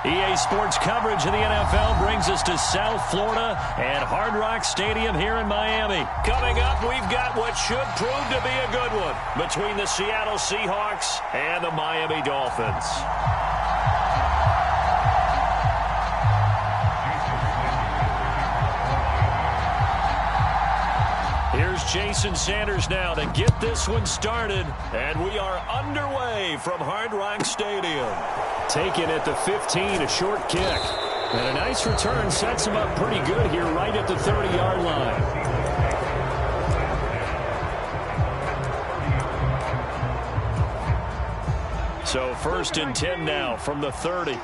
EA Sports coverage of the NFL brings us to South Florida and Hard Rock Stadium here in Miami. Coming up, we've got what should prove to be a good one between the Seattle Seahawks and the Miami Dolphins. Here's Jason Sanders now to get this one started, and we are underway from Hard Rock Stadium. Taken at the 15, a short kick. And a nice return sets him up pretty good here right at the 30-yard line. So 1st and 10 now from the 30.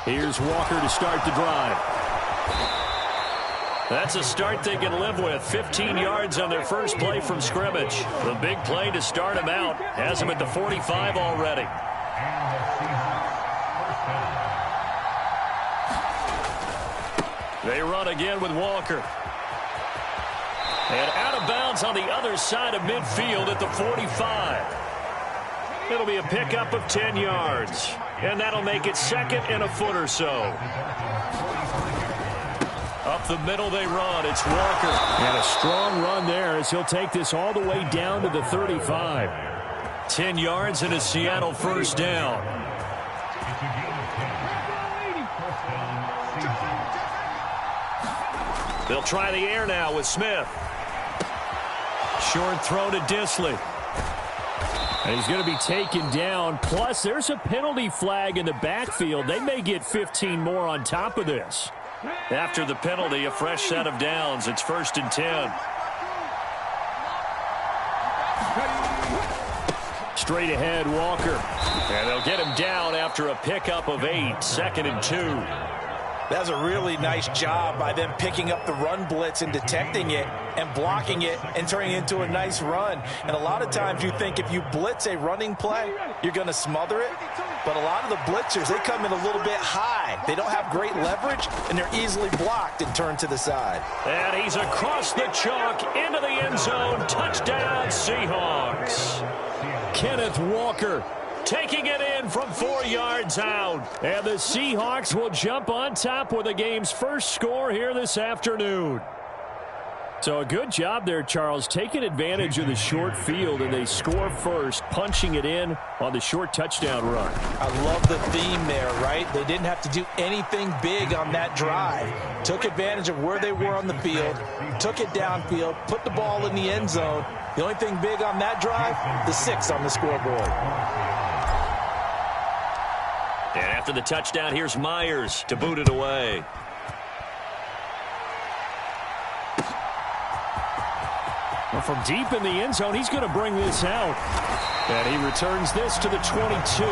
Here's Walker to start the drive. That's a start they can live with. 15 yards on their first play from scrimmage. The big play to start him out has him at the 45 already. They run again with Walker. And out of bounds on the other side of midfield at the 45. It'll be a pickup of 10 yards. And that'll make it 2nd and a foot or so. Up the middle they run. It's Walker. And a strong run there as he'll take this all the way down to the 35. 10 yards and a Seattle first down. They'll try the air now with Smith. Short throw to Dissly. And he's going to be taken down. Plus, there's a penalty flag in the backfield. They may get 15 more on top of this. After the penalty, a fresh set of downs. It's 1st and 10. Straight ahead, Walker. And they'll get him down after a pickup of 8. 2nd and 2. That's a really nice job by them picking up the run blitz and detecting it and blocking it and turning it into a nice run. And a lot of times you think if you blitz a running play, you're going to smother it. But a lot of the blitzers, they come in a little bit high. They don't have great leverage, and they're easily blocked and turned to the side. And he's across the chalk into the end zone. Touchdown, Seahawks. Kenneth Walker taking it in from 4 yards out. And the Seahawks will jump on top with the game's first score here this afternoon. So a good job there, Charles, taking advantage of the short field, and they score first, punching it in on the short touchdown run. I love the theme there, right? They didn't have to do anything big on that drive. Took advantage of where they were on the field, took it downfield, put the ball in the end zone. The only thing big on that drive, the 6 on the scoreboard. And after the touchdown, here's Myers to boot it away. Well, from deep in the end zone, he's going to bring this out. And he returns this to the 22.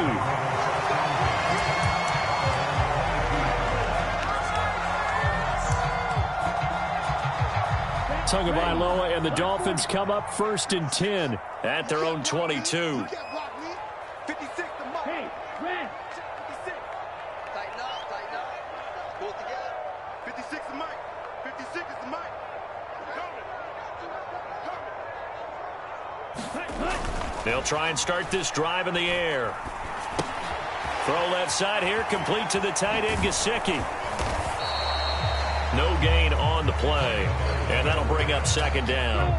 Tagovailoa and the Dolphins come up 1st and 10 at their own 22. They'll try and start this drive in the air. Throw left side here, complete to the tight end, Gesicki. No gain on the play, and that'll bring up 2nd down.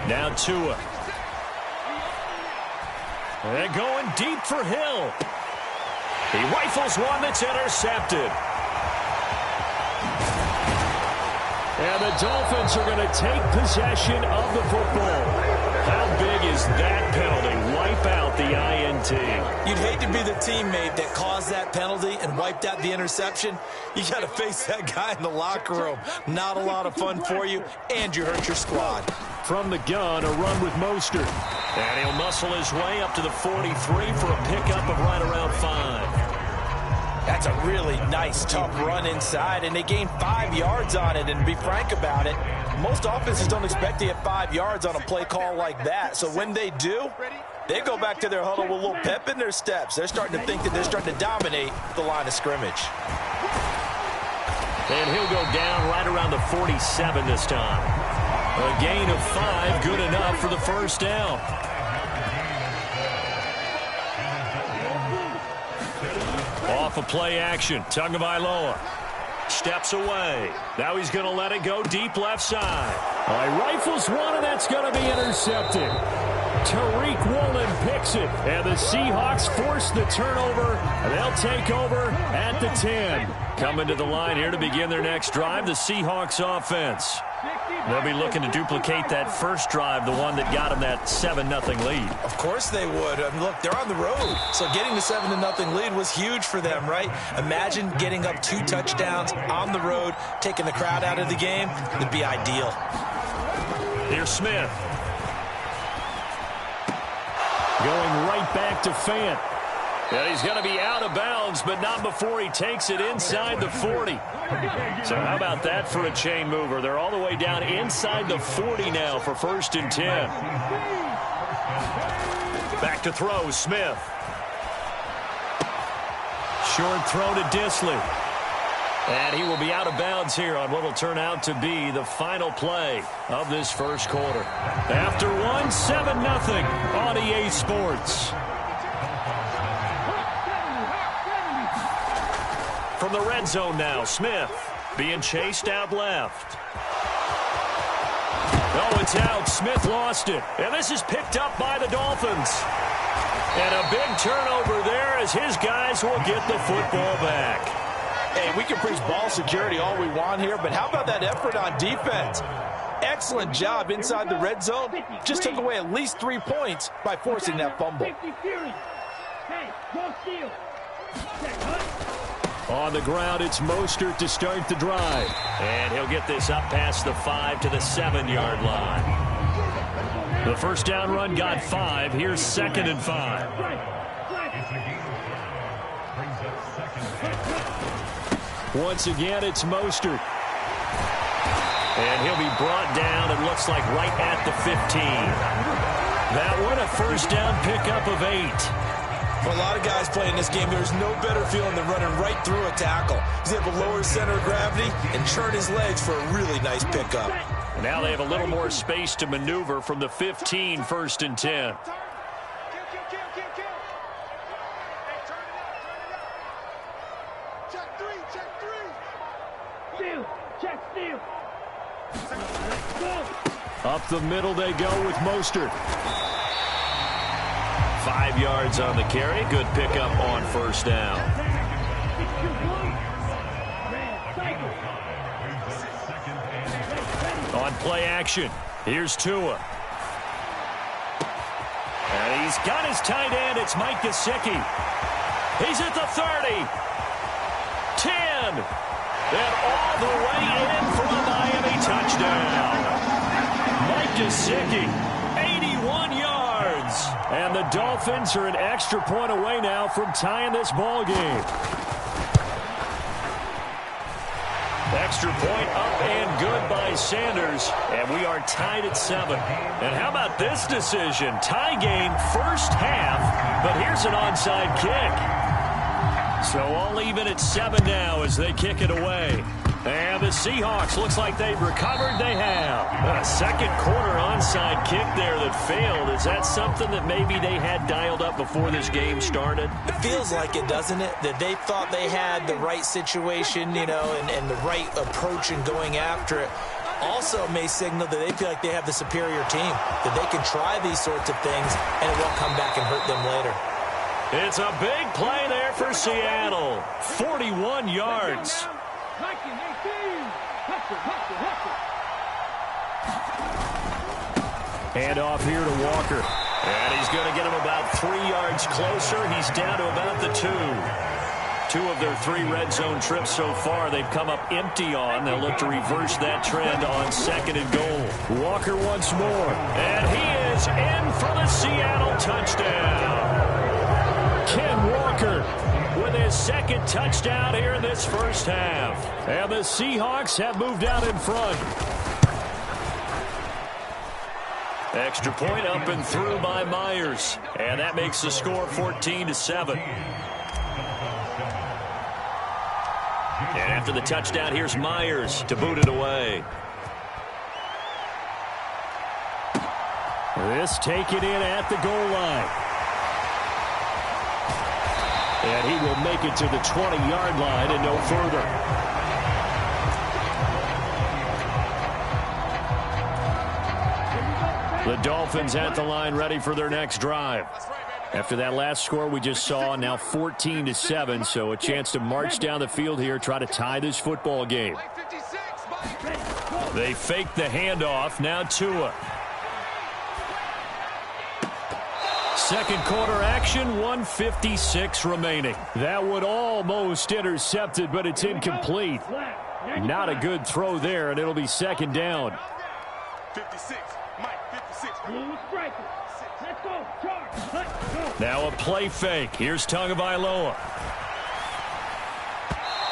Now Tua. And going deep for Hill. He rifles one that's intercepted. And the Dolphins are going to take possession of the football. How big is that penalty? Wipe out the INT. You'd hate to be the teammate that caused that penalty and wiped out the interception. You got to face that guy in the locker room. Not a lot of fun for you, and you hurt your squad. From the gun, a run with Mostert. And he'll muscle his way up to the 43 for a pickup of right around 5. That's a really nice, tough run inside, and they gained 5 yards on it. And to be frank about it, most offenses don't expect to get 5 yards on a play call like that. So when they do, they go back to their huddle with a little pep in their steps. They're starting to think that they're starting to dominate the line of scrimmage. And he'll go down right around the 47 this time. A gain of 5, good enough for the first down. Off of play action, Tagovailoa steps away. Now he's going to let it go deep left side. He rifles one, and that's going to be intercepted. Tariq Woolen picks it, and the Seahawks force the turnover, and they'll take over at the 10. Coming to the line here to begin their next drive, the Seahawks offense. They'll be looking to duplicate that first drive, the one that got them that 7-0 lead. Of course they would. I mean, look, they're on the road, so getting the 7-0 lead was huge for them, right? Imagine getting up 2 touchdowns on the road, taking the crowd out of the game. It'd be ideal. Here's Smith. Going right back to Fant. And he's going to be out of bounds, but not before he takes it inside the 40. So how about that for a chain mover? They're all the way down inside the 40 now for 1st and 10. Back to throw, Smith. Short throw to Dissly. And he will be out of bounds here on what will turn out to be the final play of this first quarter. After 7-0 on EA Sports. From the red zone now, Smith being chased out left. Oh, it's out. Smith lost it. And this is picked up by the Dolphins. And a big turnover there as his guys will get the football back. Hey, we can preach ball security all we want here, but how about that effort on defense? Excellent job inside the red zone. Just took away at least 3 points by forcing that fumble. On the ground, it's Mostert to start the drive. And he'll get this up past the 5 to the 7-yard line. The first down run got 5. Here's 2nd and 5. Once again, it's Mostert. And he'll be brought down, it looks like right at the 15. That one, a first down pickup of 8. For a lot of guys playing this game, there's no better feeling than running right through a tackle. He's able to lower his center of gravity and churn his legs for a really nice pickup. Now they have a little more space to maneuver from the 15, 1st and 10. Up the middle they go with Mostert. 5 yards on the carry. Good pickup on first down. On play action, here's Tua. And he's got his tight end. It's Mike Gesicki. He's at the 30. 10. And all the way in for a Miami touchdown. Mike Gesicki, 81 yards. And the Dolphins are an extra point away now from tying this ball game. Extra point up and good by Sanders. And we are tied at 7. And how about this decision? Tie game first half, but here's an onside kick. So all even at 7 now as they kick it away. And the Seahawks, looks like they've recovered. They have. A second quarter onside kick there that failed. Is that something that maybe they had dialed up before this game started? It feels like it, doesn't it? That they thought they had the right situation, you know, and the right approach in going after it. Also may signal that they feel like they have the superior team, that they can try these sorts of things and it won't come back and hurt them later. It's a big play there for Seattle. 41 yards. Hand off here to Walker. And he's going to get him about 3 yards closer. He's down to about the 2. 2 of their 3 red zone trips so far they've come up empty on. They'll look to reverse that trend on 2nd and goal. Walker once more. And he is in for the Seattle touchdown. Ken Walker with his 2nd touchdown here in this first half. And the Seahawks have moved out in front. Extra point up and through by Myers. And that makes the score 14-7. And after the touchdown, here's Myers to boot it away. This taken in at the goal line. And he will make it to the 20-yard line and no further. The Dolphins at the line ready for their next drive. After that last score we just saw, now 14-7, so a chance to march down the field here, try to tie this football game. They fake the handoff, now Tua. Second quarter action, 1:56 remaining. That would almost intercepted, but it's incomplete. Not a good throw there, and it'll be second down. 56. Now a play fake. Here's Tagovailoa.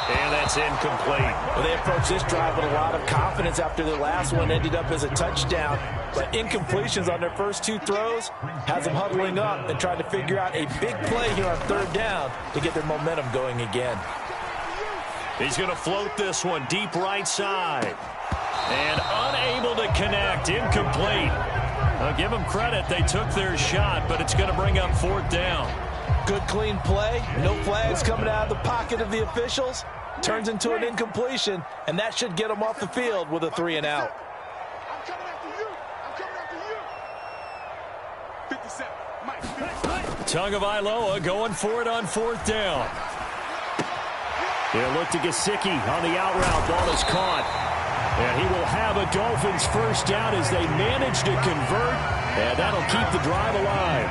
And that's incomplete. Well, they approached this drive with a lot of confidence after their last one ended up as a touchdown. But incompletions on their first two throws has them huddling up and trying to figure out a big play here on third down to get their momentum going again. He's going to float this one deep right side. And unable to connect. Incomplete. I'll give them credit. They took their shot, but it's going to bring up fourth down. Good, clean play. No flags coming out of the pocket of the officials. Turns into an incompletion, and that should get them off the field with a 3 and out. I'm coming after you. I'm coming after you. 57. Tagovailoa going for it on fourth down. He'll look to Gesicki on the out route. Ball is caught. And he will have a Dolphins first down as they manage to convert. And that'll keep the drive alive.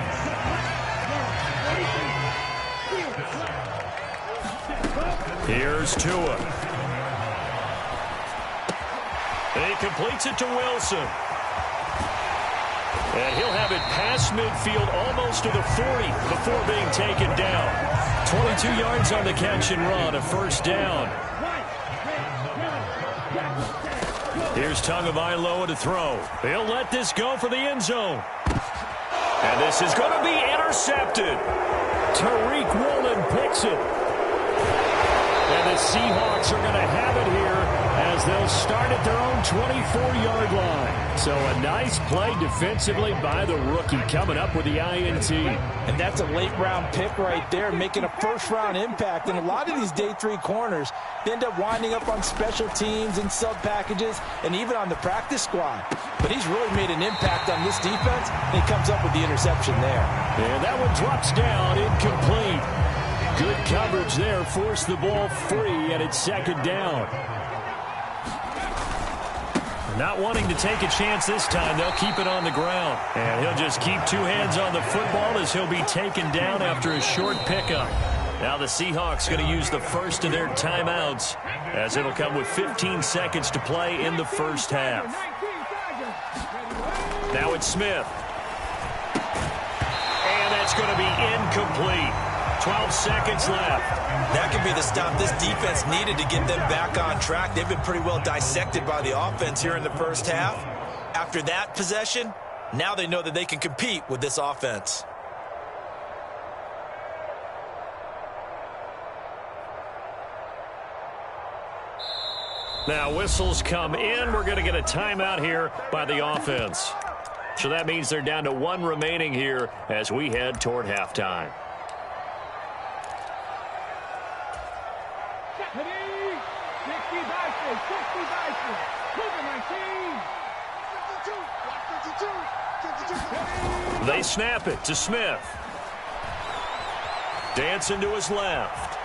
Here's Tua. And he completes it to Wilson. And he'll have it past midfield almost to the 40 before being taken down. 22 yards on the catch and run, a first down. Here's Tagovailoa to throw. He'll let this go for the end zone. And this is going to be intercepted. Tariq Woolen picks it. And the Seahawks are going to have it here as they'll start at their own 24-yard line. So a nice play defensively by the rookie coming up with the INT. And that's a late-round pick right there, making a first-round impact. And a lot of these day 3 corners, they end up winding up on special teams and sub-packages and even on the practice squad. But he's really made an impact on this defense, and he comes up with the interception there. And that one drops down, incomplete. Good coverage there, forced the ball free, and it's second down. Not wanting to take a chance this time, they'll keep it on the ground. And he'll just keep two hands on the football as he'll be taken down after a short pickup. Now the Seahawks going to use the first of their timeouts as it'll come with 15 seconds to play in the first half. Now it's Smith. And that's going to be incomplete. 12 seconds left. That could be the stop this defense needed to get them back on track. They've been pretty well dissected by the offense here in the first half. After that possession, now they know that they can compete with this offense. Now whistles come in. We're going to get a timeout here by the offense. So that means they're down to one remaining here as we head toward halftime. They snap it to Smith. Dancing to his left.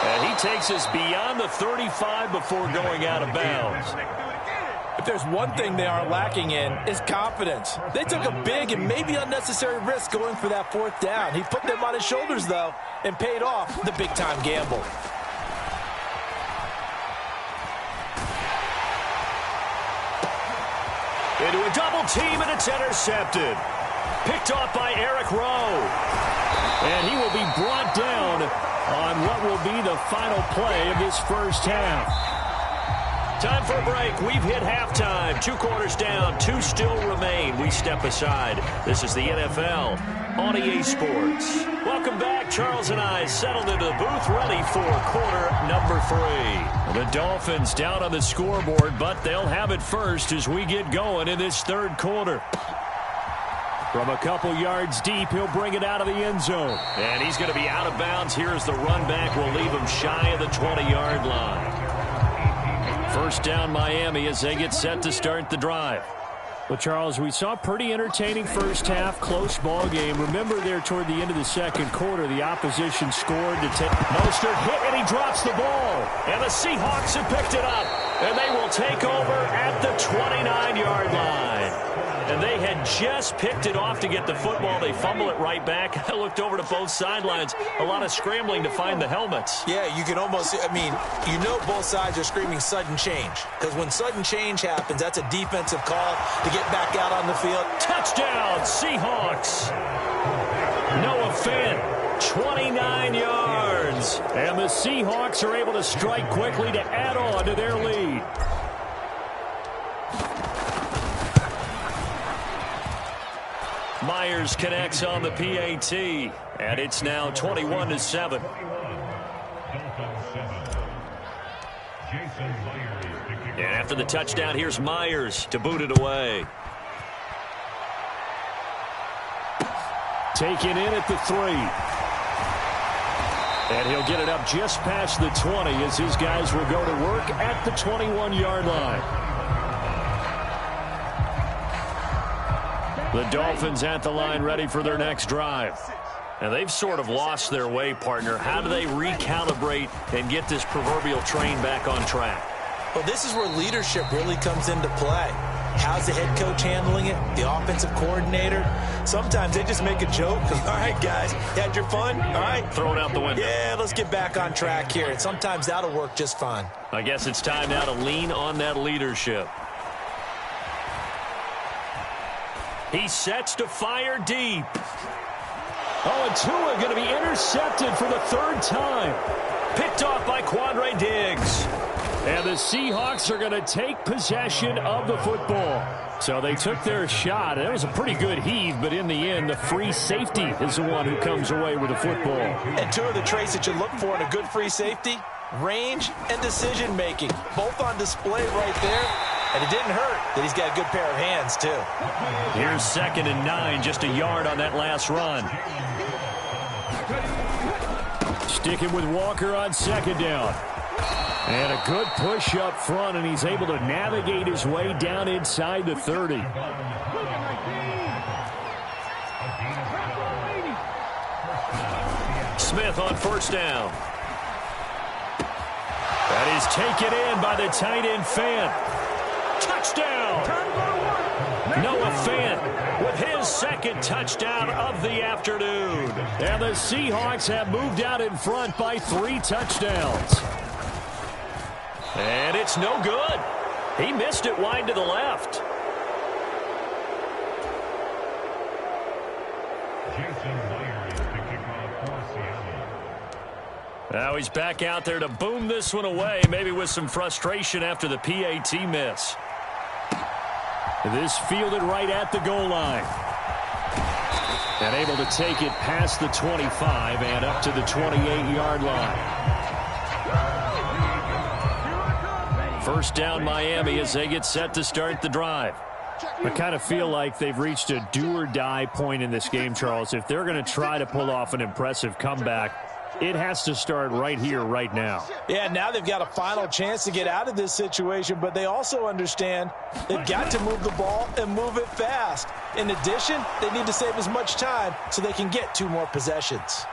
And he takes us beyond the 35 before going out of bounds. If there's one thing they are lacking in, is confidence. They took a big and maybe unnecessary risk going for that fourth down. He put them on his shoulders, though, and paid off the big-time gamble. Into a double team, and it's intercepted. Picked off by Eric Rowe. And he will be brought down on what will be the final play of this first half. Time for a break. We've hit halftime. 2 quarters down. 2 still remain. We step aside. This is the NFL on EA Sports. Welcome back. Charles and I settled into the booth, ready for quarter number 3. The Dolphins down on the scoreboard, but they'll have it first as we get going in this third quarter. From a couple yards deep, he'll bring it out of the end zone. And he's going to be out of bounds. Here's the run back. We'll leave him shy of the 20-yard line. First down, Miami, as they get set to start the drive. Well, Charles, we saw a pretty entertaining first half, close ball game. Remember there toward the end of the second quarter, the opposition scored to take. Mostert hit, and he drops the ball. And the Seahawks have picked it up. And they will take over at the 29-yard line. And they had just picked it off to get the football. They fumble it right back. I looked over to both sidelines. A lot of scrambling to find the helmets. Yeah, you can almost, both sides are screaming sudden change. Because when sudden change happens, that's a defensive call to get back out on the field. Touchdown, Seahawks. Noah Fant, 29 yards. And the Seahawks are able to strike quickly to add on to their lead. Myers connects on the PAT, and it's now 21-7. And after the touchdown, here's Myers to boot it away. Taken in at the 3. And he'll get it up just past the 20 as his guys will go to work at the 21-yard line. The Dolphins at the line ready for their next drive. And they've sort of lost their way, partner. How do they recalibrate and get this proverbial train back on track? Well, this is where leadership really comes into play. How's the head coach handling it? The offensive coordinator? Sometimes they just make a joke. All right, guys, you had your fun? All right. Throw it out the window. Yeah, let's get back on track here. And sometimes that'll work just fine. I guess it's time now to lean on that leadership. He sets to fire deep. Oh, and Tua going to be intercepted for the third time. Picked off by Quandre Diggs. And the Seahawks are going to take possession of the football. So they took their shot. It was a pretty good heave, but in the end, the free safety is the one who comes away with the football. And two of the traits that you look for in a good free safety, range and decision-making, both on display right there. And it didn't hurt that he's got a good pair of hands, too. Here's 2nd and 9, just a yard on that last run. Sticking with Walker on 2nd down. And a good push up front, and he's able to navigate his way down inside the 30. Smith on 1st down. That is taken in by the tight end Fant. Touchdown! Noah Fant with his 2nd touchdown of the afternoon. And the Seahawks have moved out in front by 3 touchdowns. And it's no good. He missed it wide to the left. Now he's back out there to boom this one away, maybe with some frustration after the PAT miss. This fielded right at the goal line. And able to take it past the 25 and up to the 28-yard line. First down Miami as they get set to start the drive. I kind of feel like they've reached a do-or-die point in this game, Charles. If they're going to try to pull off an impressive comeback, it has to start right here, right now. Yeah, now they've got a final chance to get out of this situation, but they also understand they've got to move the ball and move it fast. In addition, they need to save as much time so they can get 2 more possessions.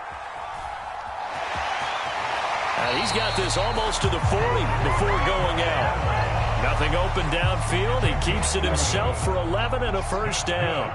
He's got this almost to the 40 before going out. Nothing open downfield. He keeps it himself for 11 and a first down.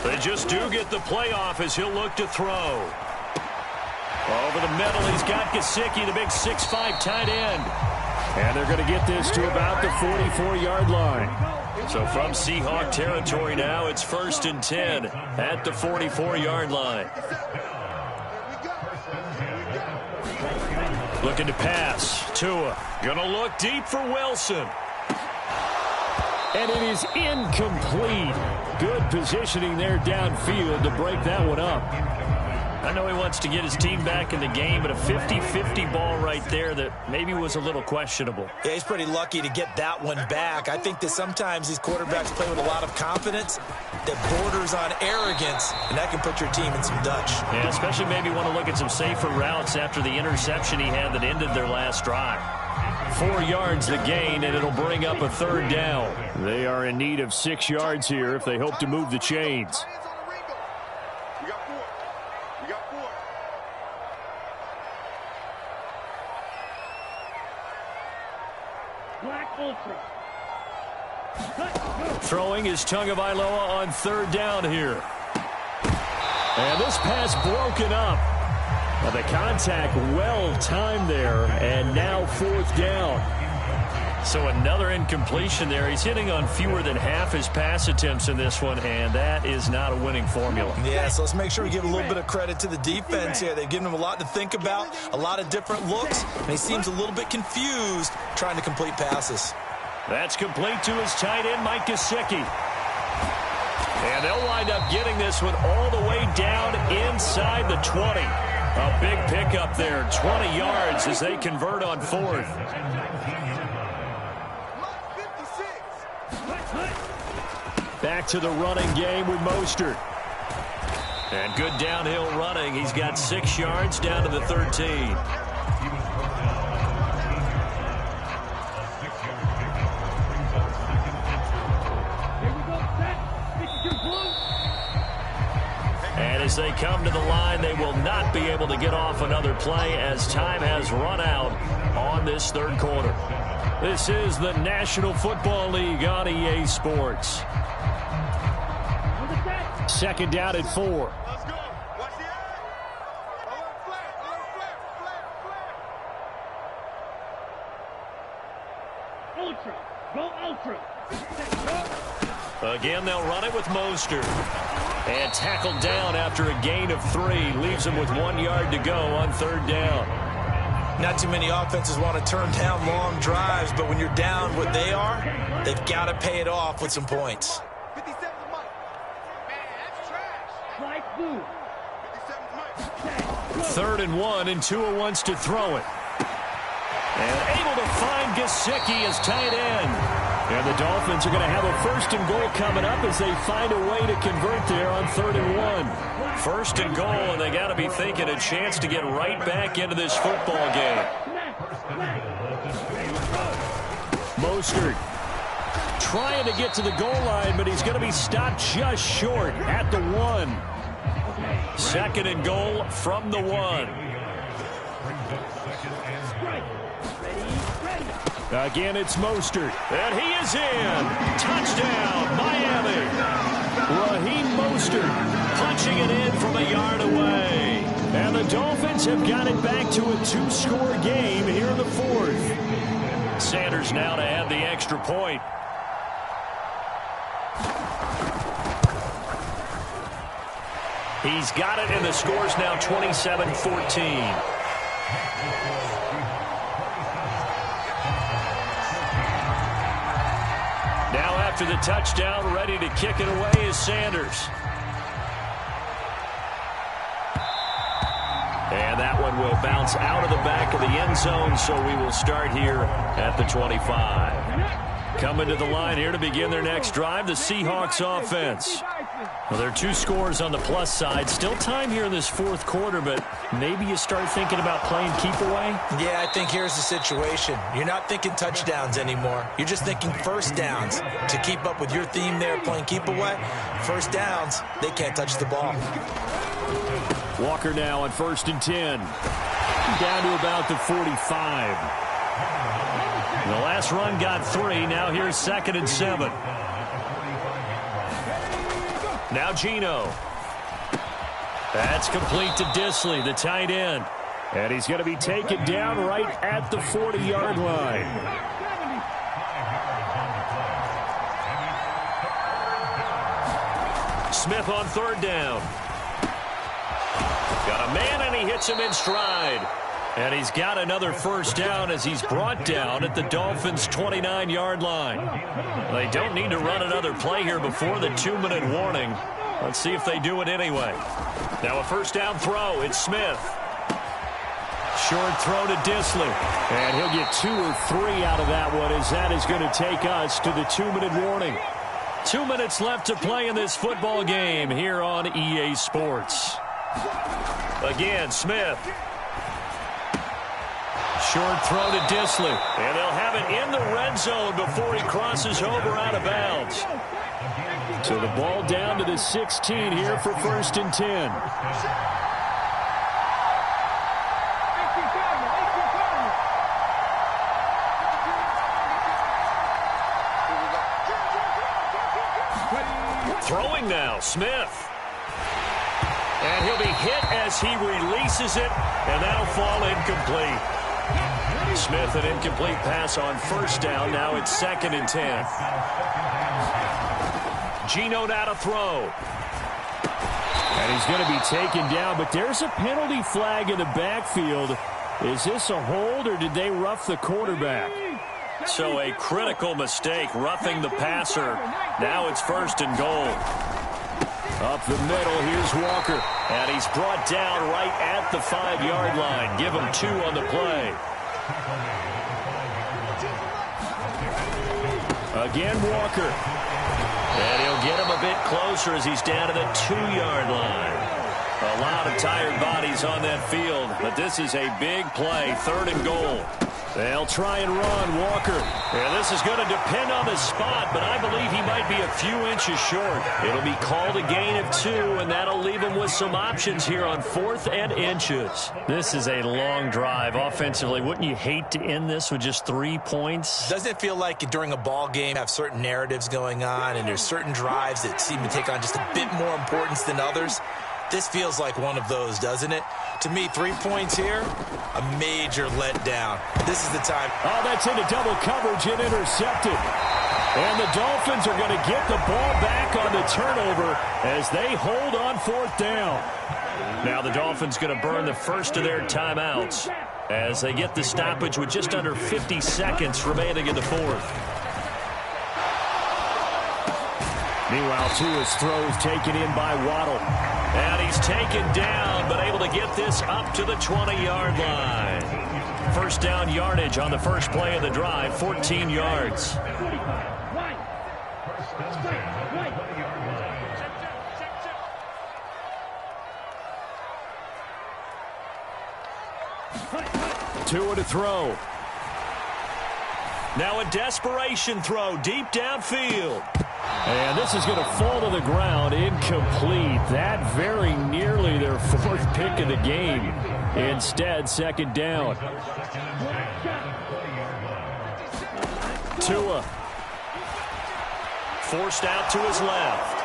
They just do get the playoff as he'll look to throw. Over the middle, he's got Gesicki, the big 6'5" tight end. And they're going to get this to about the 44-yard line. So from Seahawk territory now, it's 1st and 10 at the 44-yard line. Looking to pass. Tua gonna look deep for Wilson. And it is incomplete. Good positioning there downfield to break that one up. I know he wants to get his team back in the game, but a 50-50 ball right there that maybe was a little questionable. Yeah, he's pretty lucky to get that one back. I think that sometimes these quarterbacks play with a lot of confidence that borders on arrogance, and that can put your team in some Dutch. Yeah, especially maybe want to look at some safer routes after the interception he had that ended their last drive. 4 yards the gain, and it'll bring up a 3rd down. They are in need of 6 yards here if they hope to move the chains. Throwing is Tagovailoa on 3rd down here. And this pass broken up. Well, the contact well timed there, and now 4th down. So another incompletion there. He's hitting on fewer than half his pass attempts in this one, and that is not a winning formula. Yeah, so let's make sure we give a little bit of credit to the defense here. They've given him a lot to think about, a lot of different looks, and he seems a little bit confused trying to complete passes. That's complete to his tight end, Mike Gesicki. And they'll wind up getting this one all the way down inside the 20. A big pickup there, 20 yards as they convert on 4th. Back to the running game with Mostert. And good downhill running. He's got 6 yards down to the 13. And as they come to the line, they will not be able to get off another play as time has run out on this 3rd quarter. This is the National Football League on EA Sports. 2nd down at 4. Let's go. Watch the eye. Ultra. Go ultra. Again, they'll run it with Mostert. And tackled down after a gain of 3. Leaves him with 1 yard to go on 3rd down. Not too many offenses want to turn down long drives, but when you're down what they are, they've got to pay it off with some points. 57's Mike. Man, that's trash. Like blue. 57's Mike. 3rd and 1, and Tua wants to throw it. And able to find Gesicki as tight end. And the Dolphins are going to have a 1st and goal coming up as they find a way to convert there on 3rd and 1. 1st and goal, and they got to be thinking a chance to get right back into this football game. Mostert trying to get to the goal line, but he's going to be stopped just short at the 1. 2nd and goal from the 1. Again, it's Mostert. And he is in. Touchdown, Miami. Raheem Mostert punching it in from a yard away. And the Dolphins have got it back to a 2-score game here in the 4th. Sanders now to add the extra point. He's got it, and the score's now 27-14. Now after the touchdown, ready to kick it away is Sanders. And that one will bounce out of the back of the end zone, so we will start here at the 25. Coming to the line here to begin their next drive, the Seahawks offense. Well, there are 2 scores on the plus side. Still time here in this 4th quarter, but maybe you start thinking about playing keep away? Yeah, I think here's the situation. You're not thinking touchdowns anymore. You're just thinking 1st downs. To keep up with your theme there, playing keep away, 1st downs, they can't touch the ball. Walker now on 1st and 10. Down to about the 45. The last run got 3. Now here's 2nd and 7. Now Geno. That's complete to Disley, the tight end. And he's going to be taken down right at the 40-yard line. Smith on third down. Got a man, and he hits him in stride. And he's got another first down as he's brought down at the Dolphins' 29-yard line. They don't need to run another play here before the 2-minute warning. Let's see if they do it anyway. Now a first down throw. It's Smith. Short throw to Dissly. And he'll get 2 or 3 out of that one, as that is going to take us to the 2-minute warning. 2 minutes left to play in this football game here on EA Sports. Again, Smith. Short throw to Dissly. And they'll have it in the red zone before he crosses over out of bounds. So the ball down to the 16 here for 1st and 10. Throwing now, Smith. And he'll be hit as he releases it, and that'll fall incomplete. Smith, an incomplete pass on first down. Now it's 2nd and 10. Geno now to throw. And he's going to be taken down, but there's a penalty flag in the backfield. Is this a hold, or did they rough the quarterback? So a critical mistake, roughing the passer. Now it's 1st and goal. Up the middle, here's Walker. And he's brought down right at the 5-yard line. Give him 2 on the play. Again, Walker. And he'll get him a bit closer as he's down to the 2-yard line. A lot of tired bodies on that field, but this is a big play, 3rd and goal. They'll try and run, Walker. And this is going to depend on the spot, but I believe he might be a few inches short. It'll be called a gain of 2, and that'll leave him with some options here on 4th and inches. This is a long drive offensively. Wouldn't you hate to end this with just 3 points? Doesn't it feel like during a ball game you have certain narratives going on, and there's certain drives that seem to take on just a bit more importance than others? This feels like one of those, doesn't it? To me, 3 points here, a major letdown. This is the time. Oh, that's into double coverage and intercepted. And the Dolphins are going to get the ball back on the turnover as they hold on 4th down. Now the Dolphins going to burn the first of their timeouts as they get the stoppage with just under 50 seconds remaining in the 4th. Meanwhile, Tua's throws taken in by Waddle. And he's taken down, but able to get this up to the 20-yard line. First down yardage on the first play of the drive, 14 yards. Tua to throw. Now a desperation throw deep downfield. And this is going to fall to the ground, incomplete. That very nearly their 4th pick of the game. Instead, 2nd down. Tua. Forced out to his left.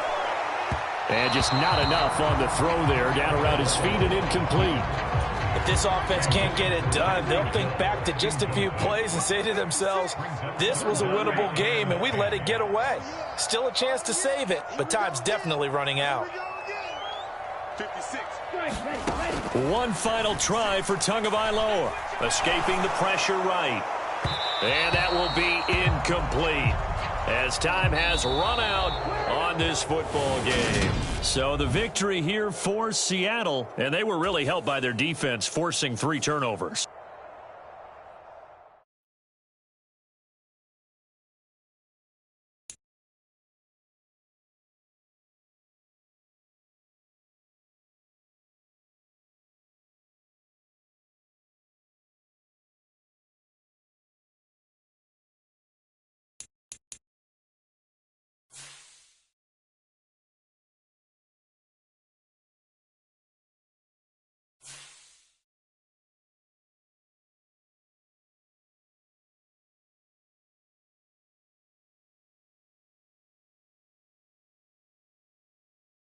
And just not enough on the throw there. Down around his feet and incomplete. If this offense can't get it done, they'll think back to just a few plays and say to themselves, this was a winnable game and we let it get away. Still a chance to save it, but time's definitely running out. 56. One final try for Tagovailoa. Escaping the pressure right. And that will be incomplete, as time has run out on this football game. So the victory here for Seattle, and they were really helped by their defense forcing 3 turnovers.